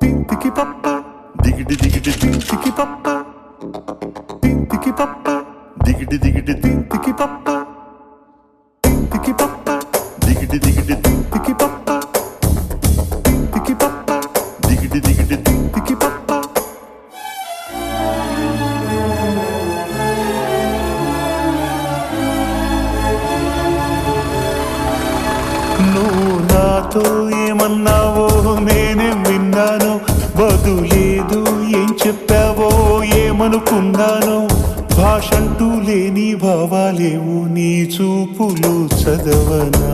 Tiki papa, diggity diggity tiki papa, tiki papa, diggity diggity tiki papa, tiki papa, diggity diggity tiki papa, tiki papa, diggity diggity tiki papa. నువ్వు నాతో ఏమన్నావో నేనేం విన్నానో, బదులేదు ఏం చెప్పావో ఏమనుకున్నానో. భాషంటూ లేని భావాలేవు నీ చూపులు చదవనా,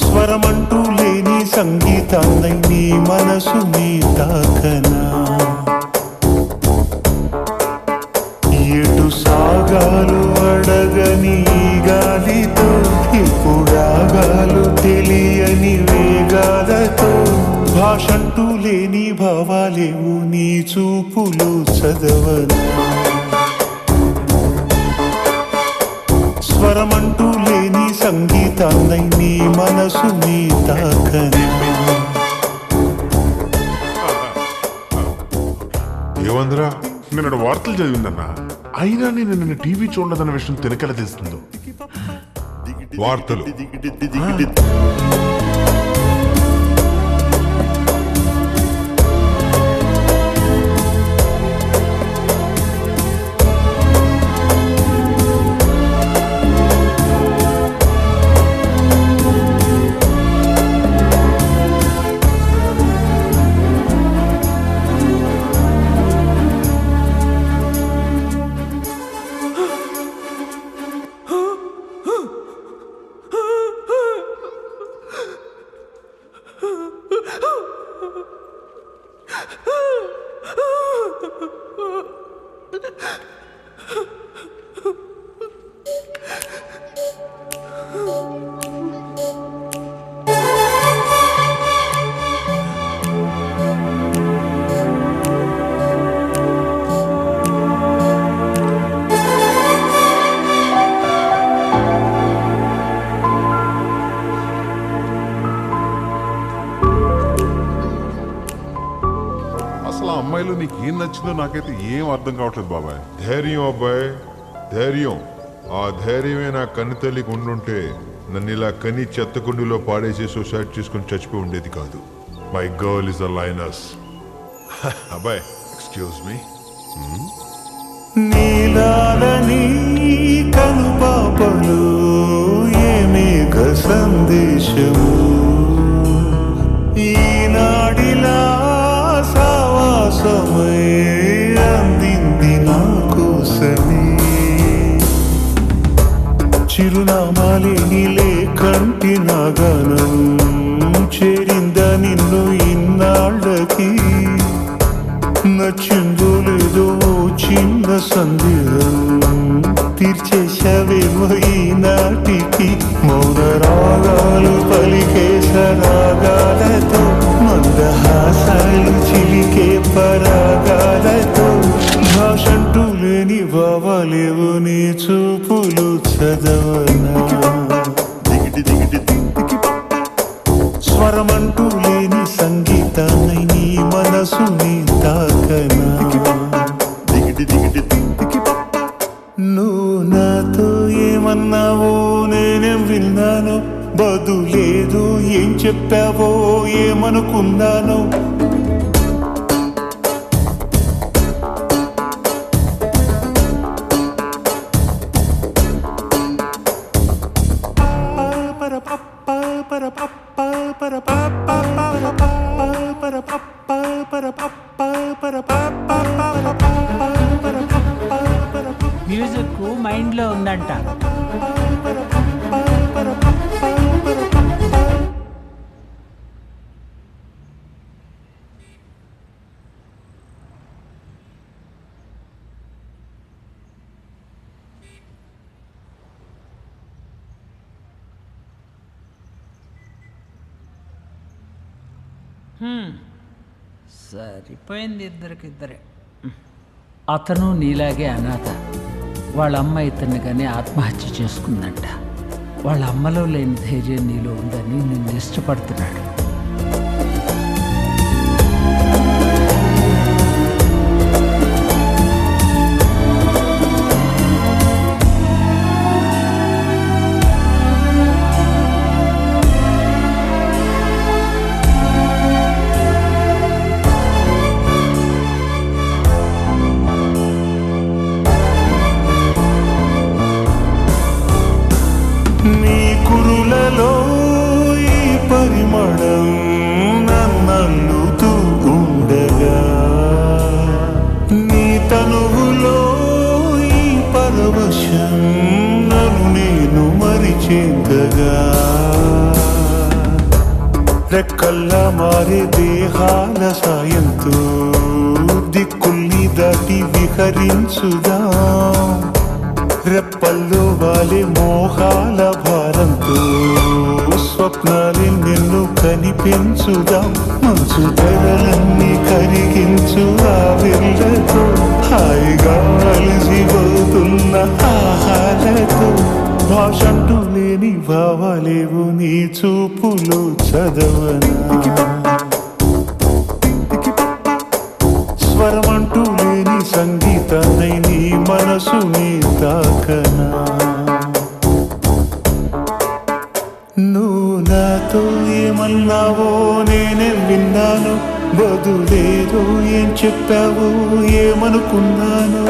స్వరమంటూ లేని సంగీతాన్నై నీ మనసుని తాకనా. ఎటు సాగాలు అడగని గాలితో, ఎప్పుడాగాలు తెలియని వేగాలతో. భాషంటూ లేని భావాలేవు నీ చూపులు చదవనా, స్వరమంటూ లేని సంగీతాన్నై నీ మనసుని తాకని. ఏమందిరా, నిన్న వార్తలు చదివిందన్నా, అయినా నేను నిన్న టీవీ చూడలేదన్న విషయం తినకెలా తెలుస్తుందో. వార్తలు అమ్మాయిలు నీకు ఏం నచ్చిందో నాకైతే ఏం అర్థం కావట్లేదు బాబాయ్. ధైర్యం అబ్బాయి, ధైర్యం. ఆ ధైర్యమే నా కన్ను తల్లికి ఉండుంటే నన్ను ఇలా కని చెత్తకుండిలో పాడేసి సూసైడ్ చేసుకుని చచ్చిపోయి ఉండేది కాదు. My girl is a లైనస్. అబ్బాయి ఎక్స్క్యూజ్ మీ. నీలాలని కనుపాపలు ఏమేఘ సందేశము, ఈనాడిలా సావాసమై అందింది నా కోసమే. చిరునామాలేని లేకంటి నాగానం చేరిందా నిన్ను ఇన్నాళ్ళకి. నచ్చిందో లేదో చిన్న సందేహం తీర్చేశావేమో ఈనాటికి. మౌన రాగాలు పలికే సరాగాలతో, మందహాసాలు చిలికే పరాగాలతో. భాషంటూ లేని భావాలేవు నీ చూపులు చదవనా, స్వరమంటూ లేని సంగీతాన్ని నీ మనసుని తాకనా. నువ్వు నాతో ఏమన్నావో నేనేం విన్నానో, బదులేదు ఏం చెప్పావో ఏమనుకున్నానో. మ్యూజిక్ మైండ్ లో ఉందంట. సరిపోయింది ఇద్దరికిద్దరే. అతను నీలాగే అనాథ. వాళ్ళ అమ్మ ఇతన్ని కానీ ఆత్మహత్య చేసుకుందంట. వాళ్ళ అమ్మలో లేని ధైర్యం నీలో ఉందని నిన్ను ఇష్టపడుతున్నాడు. ప్రపంచం నన్ను నేను మరిచేంతగా రెక్కల్లా మారే దేహాల సాయంతో దిక్కుల్ని దాటి విహరించుదా రెప్పల్లో వాలే మోహాల భారంతో స్వప్నాలే నిన్ను కనిపించుదాం మంచు తెరలన్నీ కరిగించు ఆ వెళ్ళతో హాయిగా అలసిపోతున్న ఆహారతో భాషంటూ లేని భావాలేవు నీ చూపులో చదవనా స్వరమంటూ లేని సంగీతాన్ని నీ మనసుని తాకనా నువ్వు నాతో ఏమన్నావో నేనే విన్నాను బదులేదో ఏం చెప్పావో ఏమనుకున్నాను